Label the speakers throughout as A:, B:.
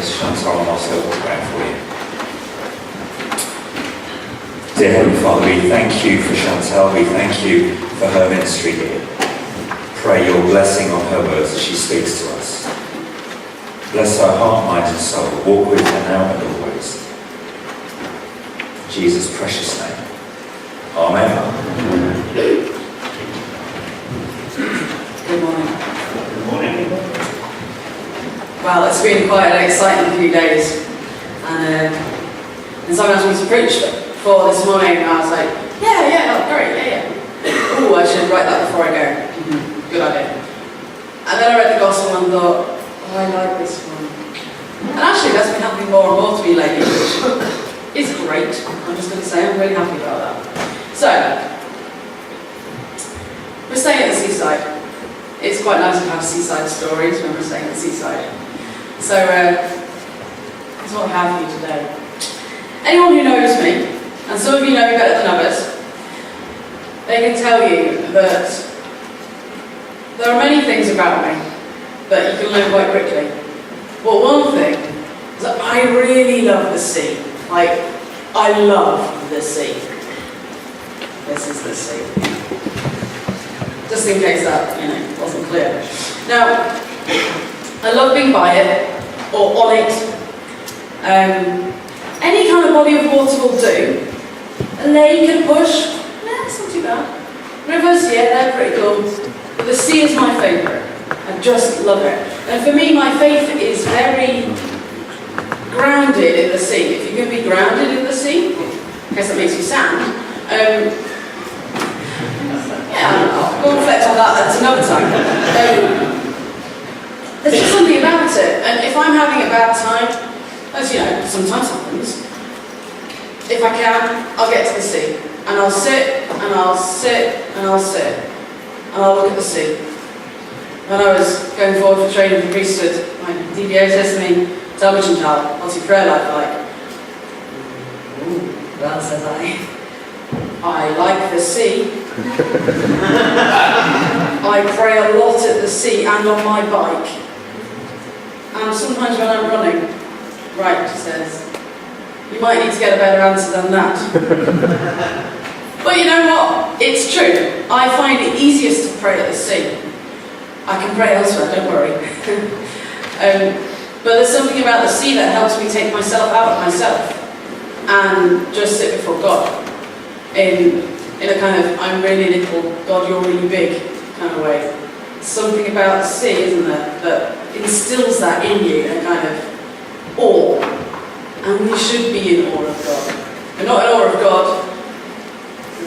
A: things, Chantal, and also will pray for you. Dear Heavenly Father, we thank you for Chantal. We thank you for her ministry here. Pray your blessing on her words as she speaks to us. Bless her heart, mind and soul. Walk with her now and always. In Jesus' precious name. Amen.
B: Good morning.
A: Good morning.
B: Well, it's been quite an exciting few days. And someone asked me to preach for this morning, and I was like, yeah, great, yeah. Oh, I should write that before I go. Good idea. And then I read the gospel and thought, oh, I like this one. And actually, that's been happening more and more to me lately, which is great. I'm just going to say I'm really happy about that. So, we're staying at the seaside. It's quite nice to have seaside stories when we're staying at the seaside. So, that's what I have for you today. Anyone who knows me, and some of you know me better than others, they can tell you that there are many things about me that you can learn quite quickly. But one thing is that I really love the sea. Like, I love the sea. This is the sea. Just in case that, wasn't clear. Now, I love being by it, or on it. Any kind of body of water will do. A lake and bush, it's not too bad. Rivers, they're pretty cool. But the sea is my favourite. I just love it. And for me, my faith is very grounded in the sea. If you can be grounded in the sea, I guess that makes you sand. I'll go and reflect on that at another time. There's just something about it. And if I'm having a bad time, as you know, sometimes happens, if I can, I'll get to the sea. And I'll sit, and I'll sit, and I'll sit. And I'll look at the sea. When I was going forward for training for priesthood, my DBO says to me, tell me, Chantal, what's your prayer life like? Ooh, well, says I like the sea. I pray a lot at the sea and on my bike. And sometimes when I'm running, right, she says, you might need to get a better answer than that. But you know what? It's true. I find it easiest to pray at the sea. I can pray elsewhere, don't worry. But there's something about the sea that helps me take myself out of myself and just sit before God in a kind of, I'm really little, God, you're really big kind of way. Something about the sea, isn't there, that instills that in you, a kind of awe. And we should be in awe of God. We're not in awe of God.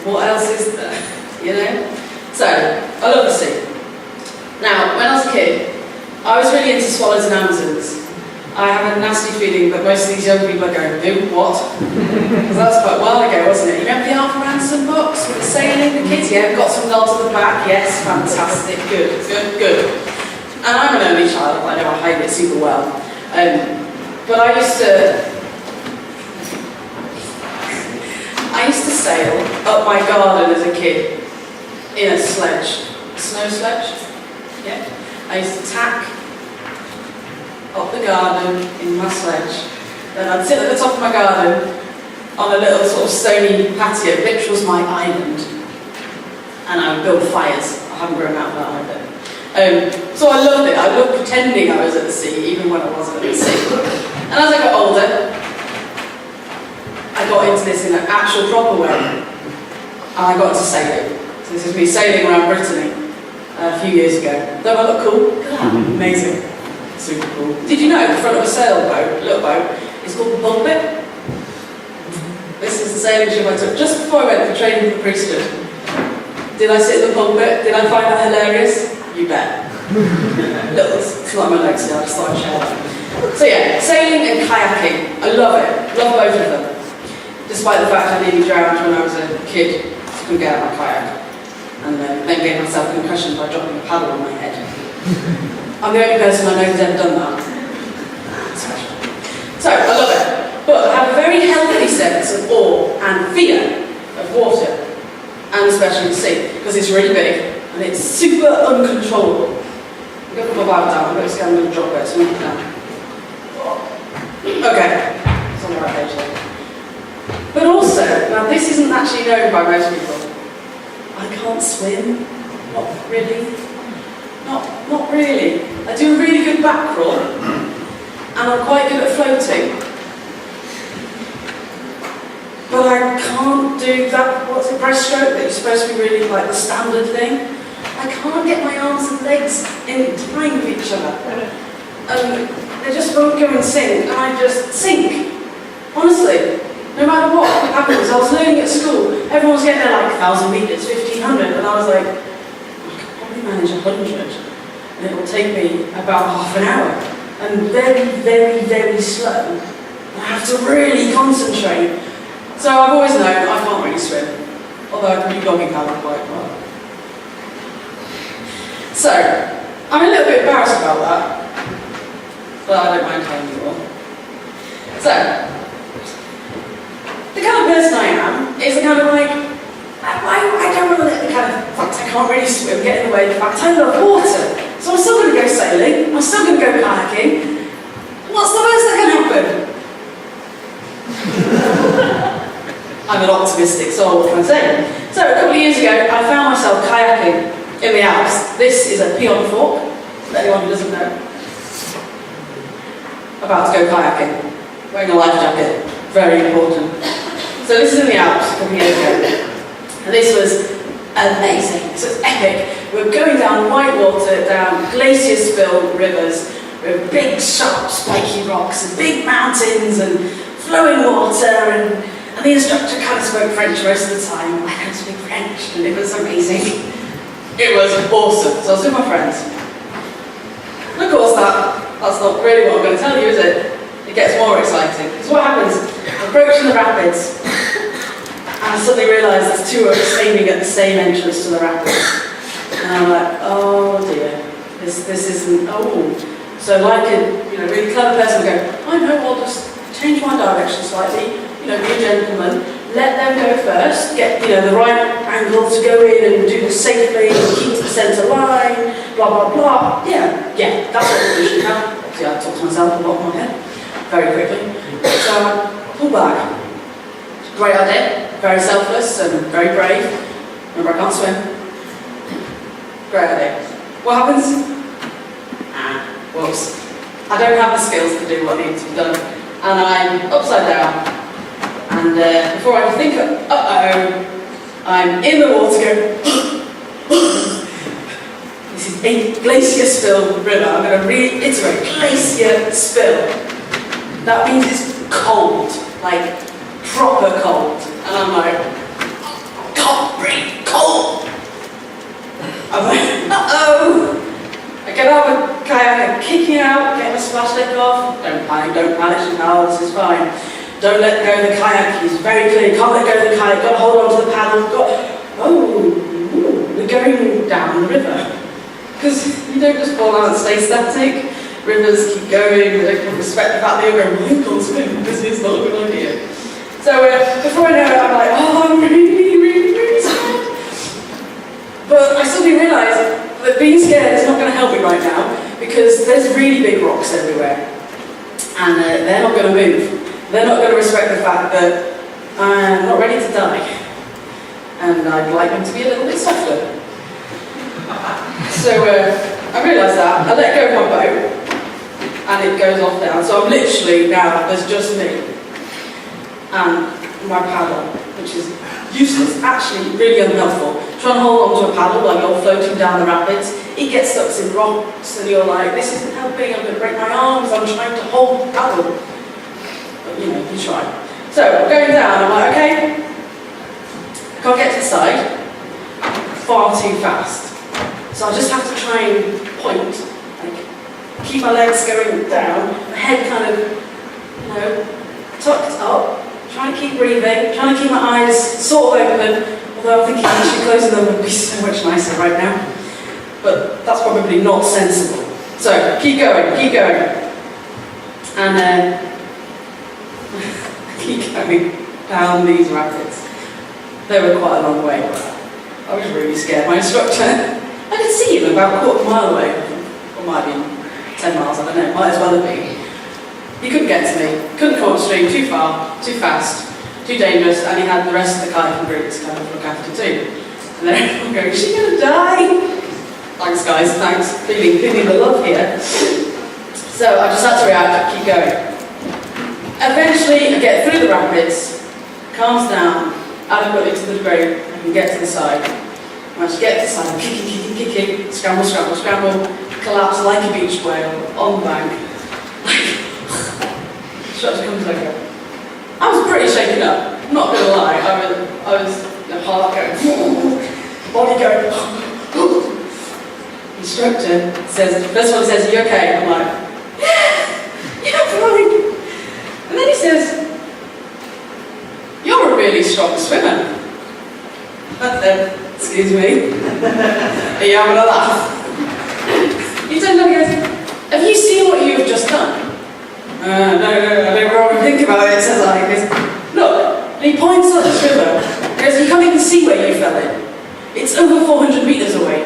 B: What else is there? So, I love the sea. Now, when I was a kid, I was really into swallows and Amazons. I have a nasty feeling that most of these young people are going, who, what? Because that was quite a while ago, wasn't it? You remember the Arthur Ransom books with the sailing, the kids? Yeah, got some nods at the back, yes, fantastic, good. And I'm an only child, I know I hide it super well. But I used to sail up my garden as a kid in a sledge. A snow sledge? Yeah. I used to tack up the garden in my sledge. Then I'd sit at the top of my garden on a little sort of stony patio, which was my island. And I would build fires. I haven't grown out of that either. So I loved it. I loved pretending I was at the sea, even when I wasn't at the sea. And as I got older, I got into this in an actual proper way. And I got into sailing. So this is me sailing around Brittany a few years ago. Don't I look cool? Look at that. Amazing. Super cool. Did you know the front of a sailboat, little boat, is called the pulpit? This is the sailing ship I took just before I went for training for priesthood. Did I sit in the pulpit? Did I find that hilarious? You bet. Look, it's not my notes here, I just thought I'd share that. So yeah, sailing and kayaking. I love it. Love both of them. Despite the fact I nearly drowned when I was a kid. I couldn't get out of my kayak. And then gave myself a concussion by dropping a paddle on my head. I'm the only person I know who's ever done that. Special. So, I love it. But I have a very healthy sense of awe and fear of water, and especially the sea, because it's really big and it's super uncontrollable. I'm going to put my Bible down, I'm going to drop it, so I'm going to Okay, it's on the right page there. But also, now this isn't actually known by most people, I can't swim. Not really. Not really. I do a really good back crawl, and I'm quite good at floating. But I can't do that, what's it, breaststroke, that you're supposed to be really like the standard thing. I can't get my arms and legs in time with each other. They just won't go in sync, and I just sink. Honestly, no matter what happens. I was learning at school, everyone was getting there like 1,000 metres, 1,500, and I was like, I could probably manage 100, and it will take me about half an hour. And very, very, very slow. I have to really concentrate. So I've always known I can't really swim, although I can do doggy paddle quite well. So, I'm a little bit embarrassed about that, but I don't mind telling you all. So, the kind of person I am is the kind of like, I don't want to let the kind of fact I can't really swim get in the way of the fact I love water. So I'm still going to go sailing, I'm still going to go kayaking. What's the worst that can happen? I'm an optimistic soul, what can I say? So a couple of years ago, I found myself kayaking in the Alps. This is a peon fork, for anyone who doesn't know. About to go kayaking, wearing a life jacket, very important. So this is in the Alps a couple of years ago. And this was amazing, this was epic. We're going down white water, down glacier-filled rivers, with big, sharp, spiky rocks, and big mountains, and flowing water, and the instructor kind of spoke French most of the time. I don't speak French, and it was amazing. It was awesome. So I was with my friends. And of course, that's not really what I'm going to tell you, is it? It gets more exciting. Because what happens, I'm approaching the rapids, and I suddenly realise there's two of us aiming at the same entrance to the rapids. And I'm like, oh dear, this isn't, oh. So like a really clever person would go, I know, I'll just change my direction slightly, be a gentleman, let them go first, get the right angle to go in and do this safely, keep to the centre line, blah blah blah. Yeah, that's what we should have. Obviously I talk to myself a lot in my head, very quickly. So pull back. Great idea, very selfless and very brave. Remember, I can't swim. Great idea. What happens? Whoops. I don't have the skills to do what needs to be done. And I'm upside down. And before I can think of, I'm in the water going, this is a glacier-spilled river. I'm going to reiterate, glacier-spill. That means it's cold, like proper cold. And I'm like, can't breathe, cold. I'm like, I get out of the kayak, I'm kicking out, get my splash deck off. Don't panic, Chantal, this is fine. Don't let go of the kayak, he's very clear, can't let go of the kayak, got to hold on to the paddle, we're going down the river. Because you don't just fall out and stay static, rivers keep going, they don't respect the fact that you're going, oh, swim, this is not a good idea. So before I know it, I'm like, I'm really, really, really scared. But I suddenly realised that being scared is not going to help me right now, because there's really big rocks everywhere, and they're not going to move. They're not going to respect the fact that I'm not ready to die, and I'd like them to be a little bit softer. So I realised that, I let go of my boat, and it goes off down, so I'm literally now, there's just me, and my paddle, which is useless, actually really unhelpful. Trying to hold on to a paddle while you're floating down the rapids, it gets stuck in rocks, and you're like, this isn't helping, I'm going to break my arms, I'm trying to hold the paddle. But you try. So, I'm going down, I'm like, okay, I can't get to the side, far too fast. So I just have to try and point, like, keep my legs going down, my head kind of, tucked up, trying to keep breathing, trying to keep my eyes sort of open, although I'm thinking actually closing them would be so much nicer right now. But that's probably not sensible. So, keep going. And keep going down these rapids. They were quite a long way. I was really scared. My instructor, I could see him about a quarter mile away. Or might have been 10 miles, I don't know, might as well have been. He couldn't get to me, couldn't come upstream, too far, too fast, too dangerous, and he had the rest of the kayaking group to kind of look after too. And then everyone going, is she going to die? Thanks guys, thanks, feeling the love here. So I just had to react, keep going. Eventually I get through the rapids, calms down, adequately to the degree I can get to the side. Once you get to the side, kicking, scramble, collapse like a beach whale on the bank. Structure comes over. I was pretty shaken up, I'm not gonna lie. I was heart going, body going. Instructor says, first one says, "Are you okay?" I'm like, yeah, fine. And then he says, "You're a really strong swimmer." I said, "Excuse me, are you having a laugh?" He turns around and goes, "Have you seen what you've just done?" No, I don't really think about it, says I. He goes, "Look," and he points at this river. He goes, "You can't even see where you fell in. It's over 400 metres away.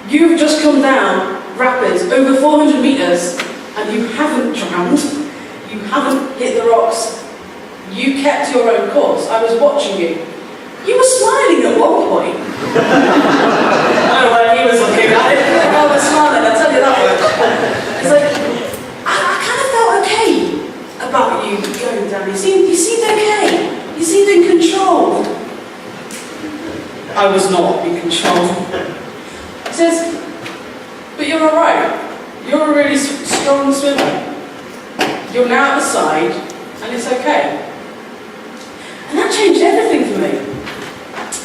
B: You've just come down rapids over 400 metres and you haven't drowned. You haven't hit the rocks. You kept your own course. I was watching you. You were smiling at one point." I don't know where he was looking at it. I was smiling, I'll tell you that much. It's like, I kind of felt okay about you going down. You seemed okay. You seemed in control. I was not in control. He says, "But you're alright. You're a really strong swimmer. You're now at the side, and it's okay." And that changed everything for me.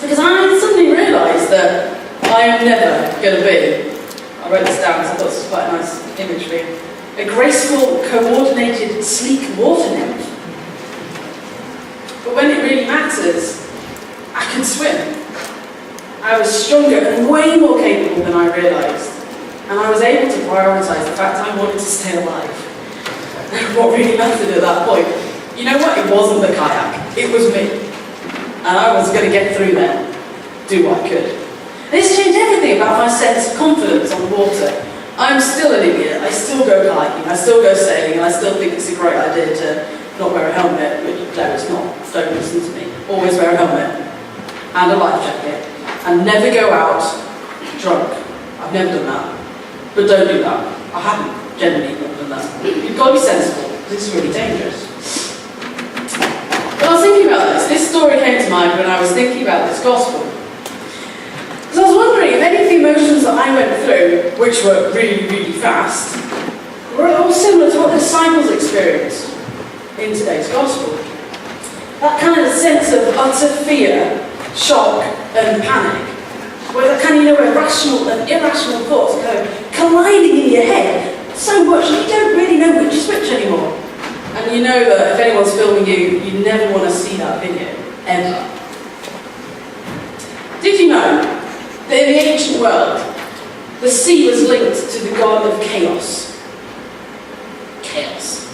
B: Because I suddenly realised that I am never going to be, I wrote this down because I thought this was quite a nice imagery, a graceful, coordinated, sleek water nymph. But when it really matters, I can swim. I was stronger and way more capable than I realised. And I was able to prioritise the fact I wanted to stay alive. What really mattered at that point, you know what? It wasn't the kayak, it was me. And I was going to get through there, do what I could. And it's changed everything about my sense of confidence on the water. I'm still an idiot, I still go kayaking, I still go sailing, and I still think it's a great idea to not wear a helmet, which no, it's not, don't listen to me. Always wear a helmet, and a life jacket. And never go out drunk. I've never done that. But don't do that. I haven't generally not done that. You've got to be sensible. This is really dangerous. But I was thinking about this. This story came to mind when I was thinking about this gospel. Because I was wondering if any of the emotions that I went through, which were really, really fast, were all similar to what the disciples experienced in today's gospel. That kind of sense of utter fear, shock and panic, where that kind of, where rational and irrational thoughts go colliding in your head so much that you don't really know which is which anymore. And you know that if anyone's filming you, you never want to see that video, ever. Did you know that in the ancient world, the sea was linked to the god of chaos? Chaos.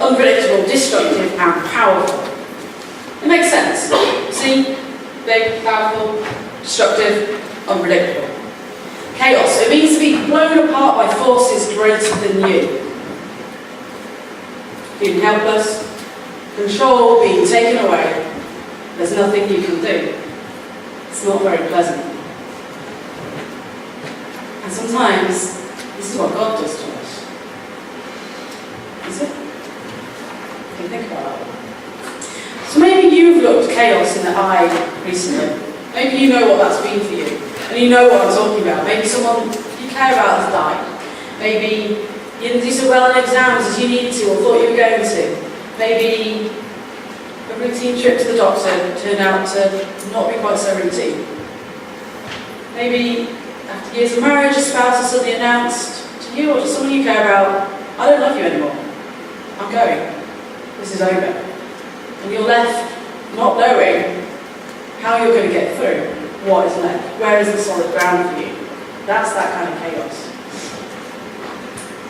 B: Unpredictable, destructive and powerful. It makes sense. See? Big, powerful, destructive, unpredictable. Chaos. It means to be blown apart by forces greater than you. Being helpless, control being taken away, there's nothing you can do. It's not very pleasant. And sometimes, this is what God does to us. Is it? Can you think about that? So maybe you've looked chaos in the eye recently. Maybe you know what that's been for you. And you know what I'm talking about. Maybe someone you care about has died. Maybe you didn't do so well in exams as you needed to or thought you were going to. Maybe a routine trip to the doctor turned out to not be quite so routine. Maybe after years of marriage, a spouse has suddenly announced to you or to someone you care about, "I don't love you anymore. I'm going. This is over." And you're left not knowing how you're going to get through what is left. Where is the solid ground for you? That's that kind of chaos.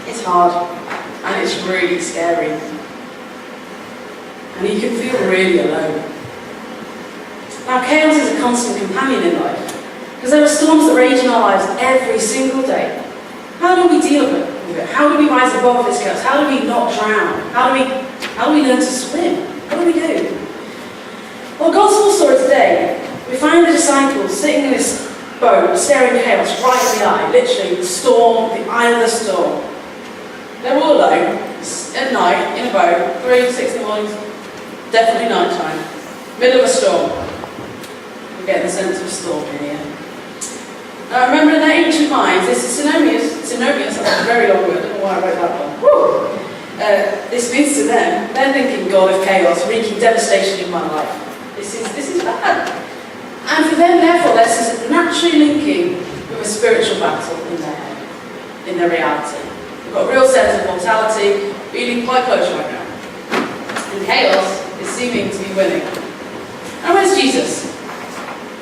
B: It's hard, and it's really scary. And you can feel really alone. Now, chaos is a constant companion in life, because there are storms that rage in our lives every single day. How do we deal with with it? How do we rise above this chaos? How do we not drown? How do we learn to swim? What do we do? Well, Gospel story today, we find the disciples sitting in this boat, staring chaos right in the eye, literally the storm, the eye of the storm. They're all alone, at night, in a boat, 3, 6 in the morning, definitely night time, middle of a storm. We're getting the sense of a storm in here. Now remember, in their ancient minds, this is synonymous, that's a very long word, I don't know why I wrote that one. Woo! This means to them, they're thinking God of chaos, wreaking devastation in my life. This is bad. And for them, therefore, this is naturally linking with a spiritual battle in their head, in their reality. They've got a real sense of mortality, feeling quite close right now. And chaos is seeming to be winning. And where's Jesus?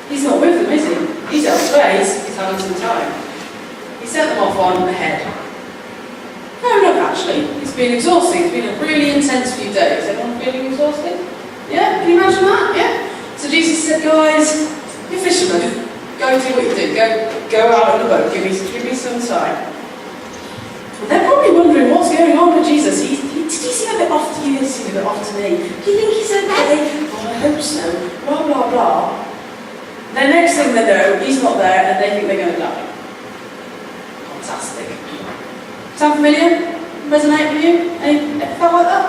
B: He's not with them, is he? He's elsewhere, he's having some time. He sent them off on ahead. Fair enough, actually. It's been exhausting. It's been a really intense few days. Everyone feeling exhausted? Yeah? Can you imagine that? Yeah? So Jesus said, guys, you're fishermen. Go and do what you do. Go out in the boat. Give me some time. And they're probably wondering what's going on with Jesus. Did he seem a bit off to you? He seemed a bit off to me. Do you think he's okay? Oh, I hope so. Blah, blah, blah. The next thing they know, he's not there and they think they're going to die. Fantastic. Sound familiar? Resonate with you? Any felt like that?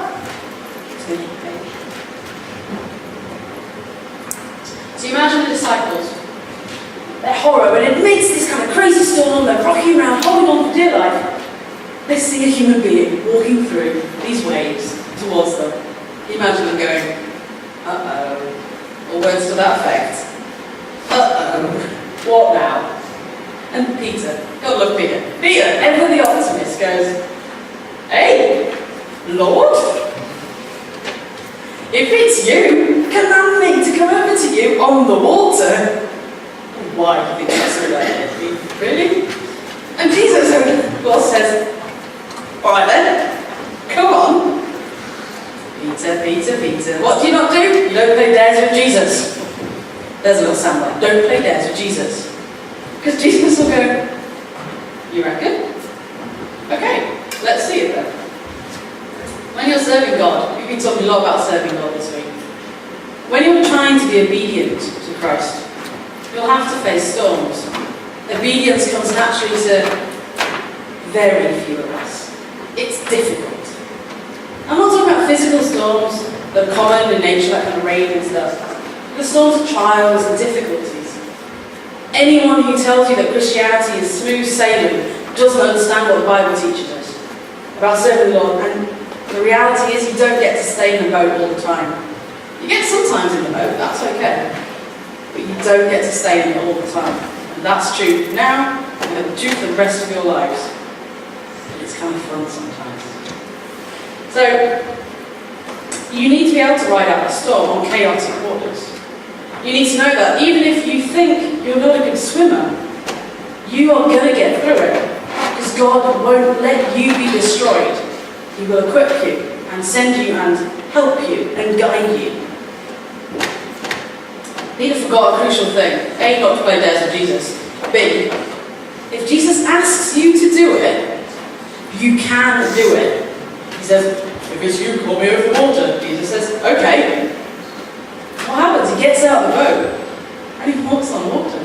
B: So you imagine the disciples. Their horror, and amidst this kind of crazy storm, they're rocking around, holding on for dear life. They see a human being walking through these waves towards them. You imagine them going, uh-oh, or words to that effect. Uh-oh, what now? And Peter, God love Peter. Peter, ever the optimist, goes, hey, Lord, if it's you, command me to come over to you on the water. Why do you think that's related? Really? And Jesus, of course, says, all right then, come on. Peter, what do you not do? You don't play dares with Jesus. There's a little soundbite. Don't play dares with Jesus. Because Jesus will go, you reckon? Okay, let's see it then. When you're serving God, we've been talking a lot about serving God this week. When you're trying to be obedient to Christ, you'll have to face storms. Obedience comes naturally to very few of us. It's difficult. I'm not talking about physical storms that are common in nature, like kind of rain and stuff. The storms of trials and difficulties. Anyone who tells you that Christianity is smooth sailing doesn't understand what the Bible teaches us about serving the Lord. And the reality is you don't get to stay in the boat all the time. You get sometimes in the boat, that's okay. But you don't get to stay in it all the time. And that's true now and true for the rest of your lives. And it's kind of fun sometimes. So, you need to be able to ride out the storm on chaotic waters. You need to know that even if you think you're not a good swimmer, you are going to get through it. Because God won't let you be destroyed. He will equip you and send you and help you and guide you. Peter forgot a crucial thing. A, not to play dares with Jesus. B, if Jesus asks you to do it, you can do it. He says, if it's you, call me over the water. Jesus says, okay. What happens? He gets out of the boat and he walks on water.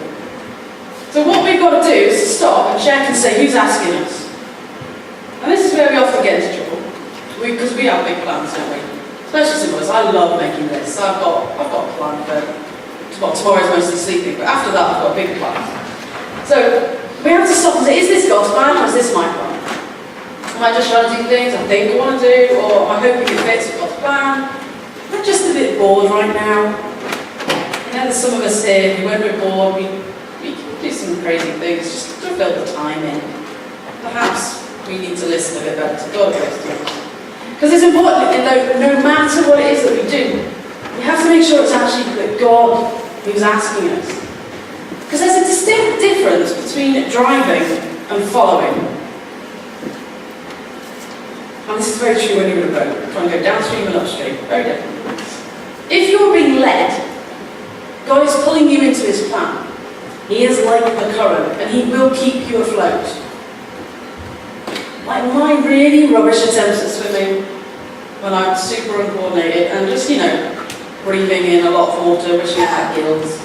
B: So what we've got to do is to stop and check and say, who's asking us? And this is where we often get into trouble. Because we have big plans, don't we? Especially some of us. I love making lists. I've got a plan for, well, tomorrow's mostly sleeping, but after that I've got a big plan. So we have to stop and say, is this God's plan or is this my plan? Am I just trying to do things I think I want to do, or am I hoping it fits with God's plan? I'm just a bit bored right now. You know, there's some of us here who, when we're bored, we can do some crazy things just to fill the time in. Perhaps we need to listen a bit better to God those things. Because it's important that no matter what it is that we do, we have to make sure it's actually God who's asking us. Because there's a distinct difference between driving and following. And this is very true when you're in a boat, trying to go downstream and upstream. Very different. If you're being led, God is pulling you into his plan. He is like the current, and he will keep you afloat. Like my really rubbish attempts at swimming when I'm super uncoordinated and just, breathing in a lot of water, wishing I had gills.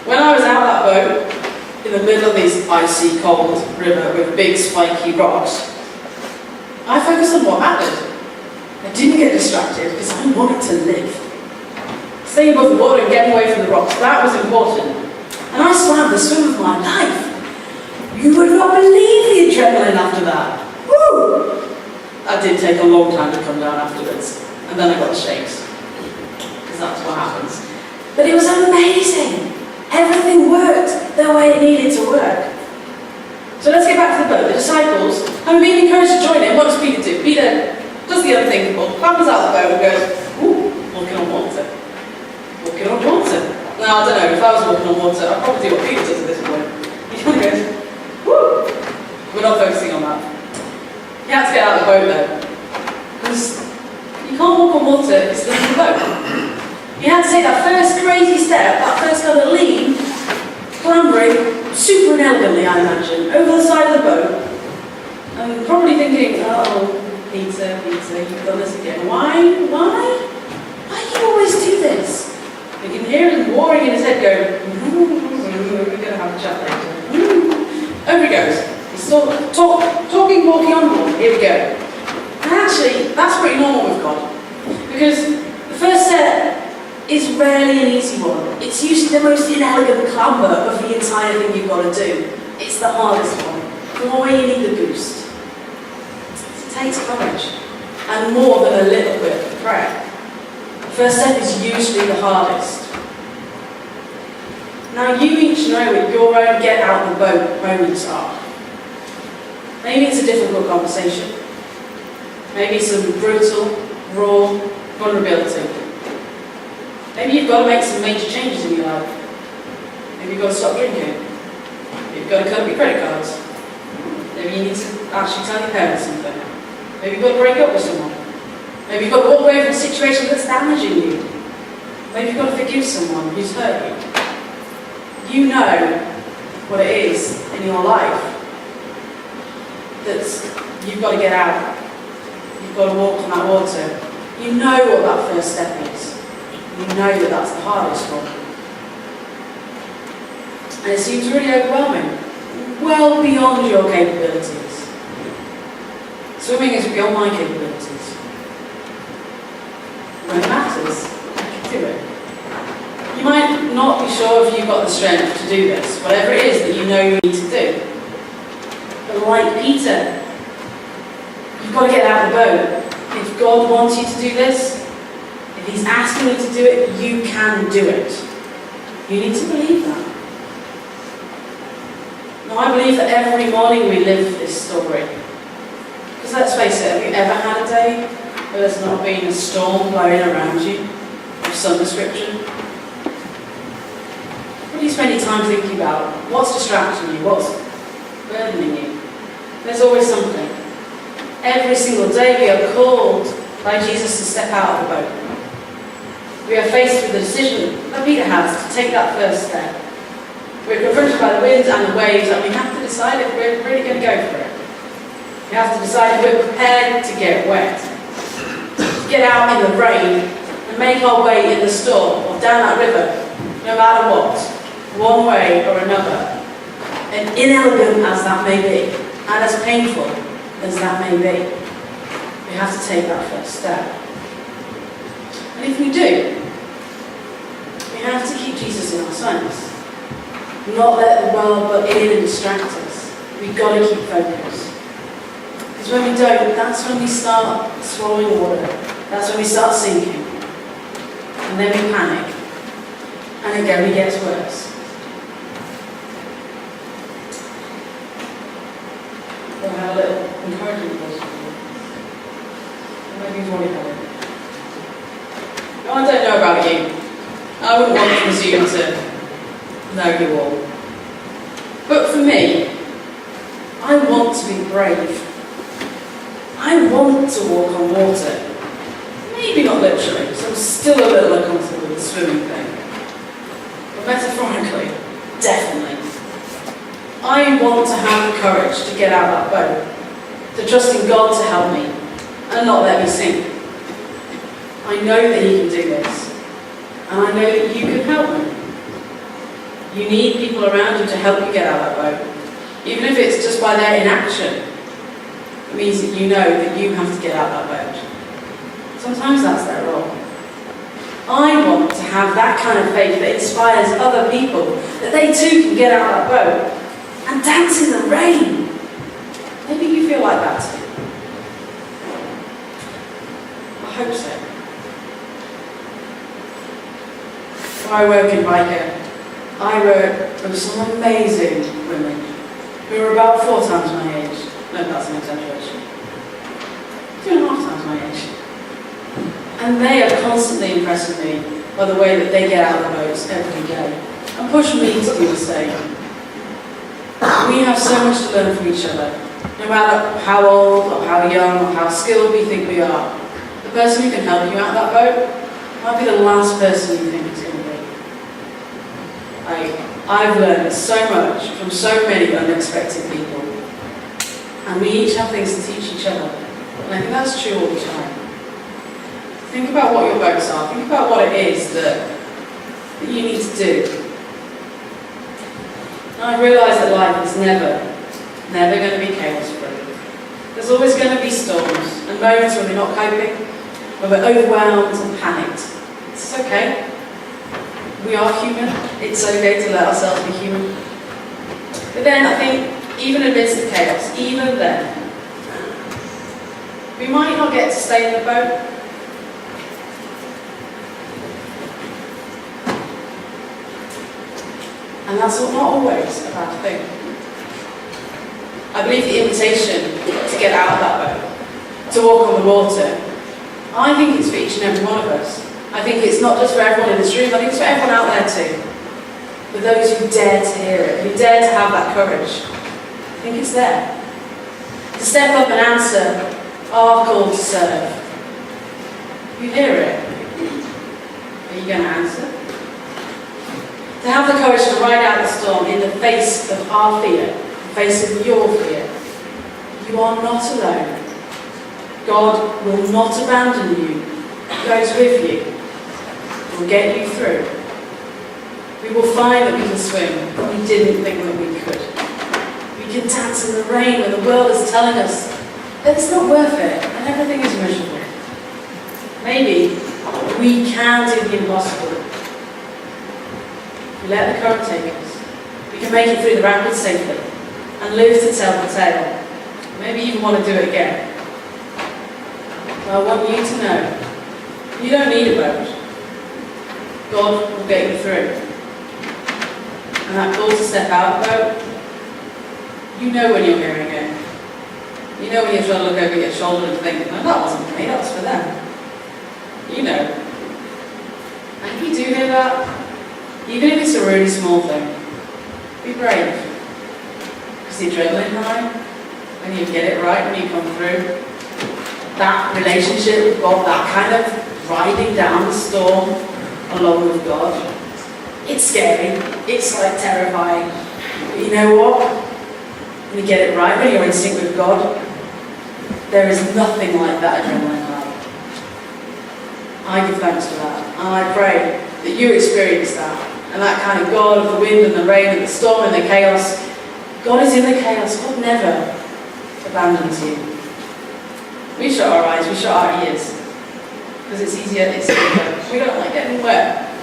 B: When I was out that boat, in the middle of this icy cold river with big spiky rocks, I focused on what mattered. I didn't get distracted because I wanted to live. Staying above the water and getting away from the rocks, that was important. And I swam the swim of my life. You would not believe the adrenaline after that. Woo! That did take a long time to come down afterwards. And then I got the shakes. Because that's what happens. But it was amazing. Everything worked the way it needed to work. So let's get back to the boat. The disciples, having been encouraged to join in, what does Peter do? Peter does the unthinkable, climbs out the boat and goes, ooh, walking on water. Walking on water. Now, I don't know, if I was walking on water, I'd probably do what Peter does at this point. He kind of goes, woo! We're not focusing on that. You have to get out of the boat though. Because you can't walk on water if you're still in the boat. You have to take that first crazy step, that first kind of lean, clambering, super inelegantly, I imagine, over the side of the boat. And probably thinking, oh, Peter, you've done this again. Why? Why do you always do this? You can hear him warring in his head going, we're going to have a chat later. Over he goes. He's still talking, walking on board. Here we go. And actually, that's pretty normal with God. Because the first step is rarely an easy one. It's usually the most inelegant clamber of the entire thing you've got to do. It's the hardest one. The one where you need the boost. It takes courage. And more than a little bit of prayer. The first step is usually the hardest. Now you each know what your own get out the boat moments are. Maybe it's a difficult conversation. Maybe some brutal, raw vulnerability. Maybe you've got to make some major changes in your life. Maybe you've got to stop drinking. Maybe you've got to cut up your credit cards. Maybe you need to actually tell your parents something. Maybe you've got to break up with someone. Maybe you've got to walk away from a situation that's damaging you. Maybe you've got to forgive someone who's hurt you. You know what it is in your life that you've got to get out. You've got to walk on that water. You know what that first step is. You know that that's the hardest one. And it seems really overwhelming. Well beyond your capabilities. Swimming is beyond my capabilities. When it matters, I can do it. You might not be sure if you've got the strength to do this, whatever it is that you know you need to do. But like Peter, you've got to get out of the boat. If God wants you to do this, if He's asking you to do it, you can do it. You need to believe that. Now, I believe that every morning we live this story. Because let's face it, have you ever had a day where there's not been a storm blowing around you of some description? What are you spending time thinking about? What's distracting you? What's burdening you? There's always something. Every single day we are called by Jesus to step out of the boat. We are faced with the decision that Peter has to take that first step. We're confronted by the winds and the waves, and we have to decide if we're really going to go for it. We have to decide if we're prepared to get wet, to get out in the rain and make our way in the storm or down that river, no matter what, one way or another. And inelegant as that may be, and as painful as that may be, we have to take that first step. And if we do, we have to keep Jesus in our sights. Not let the world butt in and distract us. We've got to keep focused. Because when we don't, that's when we start swallowing water. That's when we start sinking. And then we panic. And it only gets worse. We'll have a little encouragement for you. Maybe you've already had it. No, I don't know about you. I wouldn't want to presume to know you all. But for me, I want to be brave. I want to walk on water. Maybe not literally, because I'm still a little uncomfortable with the swimming thing. But metaphorically, definitely. I want to have the courage to get out that boat. to trusting God to help me and not let me sink. I know that He can do this, and I know that you can help me. You need people around you to help you get out of that boat. Even if it's just by their inaction, it means that you know that you have to get out of that boat. Sometimes that's their role. I want to have that kind of faith that inspires other people, that they too can get out of that boat and dance in the rain. Maybe you feel like that too. I hope so. I work in Vicar. I work with some amazing women who are about 4 times my age. No, that's an exaggeration. 2.5 times my age. And they are constantly impressing me by the way that they get out of the boats every day and push me to do the same. We have so much to learn from each other, no matter how old or how young or how skilled we think we are. The person who can help you out of that boat might be the last person you think it's going to be. I've learned so much from so many unexpected people, and we each have things to teach each other, and I think that's true all the time. Think about what your boats are. Think about what it is that you need to do. And I've realised that life is never going to be chaos-free. There's always going to be storms and moments when we're not coping, when we're overwhelmed and panicked. It's okay. We are human. It's okay to let ourselves be human. But then I think, even amidst the chaos, even then, we might not get to stay in the boat. And that's not always a bad thing. I believe the invitation to get out of that boat, to walk on the water, I think it's for each and every one of us. I think it's not just for everyone in this room, I think it's for everyone out there too. For those who dare to hear it, who dare to have that courage. I think it's there. To step up and answer our call to serve. You hear it. Are you going to answer? To have the courage to ride out the storm in the face of our fear, the face of your fear. You are not alone. God will not abandon you. He goes with you. He will get you through. We will find that we can swim when we didn't think that we could. We can dance in the rain when the world is telling us that it's not worth it and everything is miserable. Maybe we can do the impossible. We let the current take us. We can make it through the rapids safely and live to tell the tale. Maybe you even want to do it again. But I want you to know, you don't need a boat. God will get you through. And that call to step out of the boat, you know when you're hearing it. You know when you're trying to look over your shoulder and think, no, that wasn't for me, that was for them. You know. And if you do hear that, even if it's a really small thing, be brave. Because the adrenaline high, when you get it right, when you come through, that relationship with God, that kind of riding down the storm along with God, it's scary, it's like terrifying. But you know what? When you get it right, when you're in sync with God, there is nothing like that adrenaline high. I give thanks for that, and I pray that you experience that. And that kind of God of the wind and the rain and the storm and the chaos. God is in the chaos. God never abandons you. We shut our eyes, we shut our ears. Because it's easier. We don't like getting wet.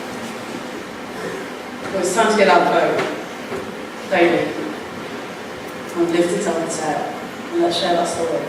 B: But it's time to get out of the boat. Daily. And live to tell the tale. And let's share that story.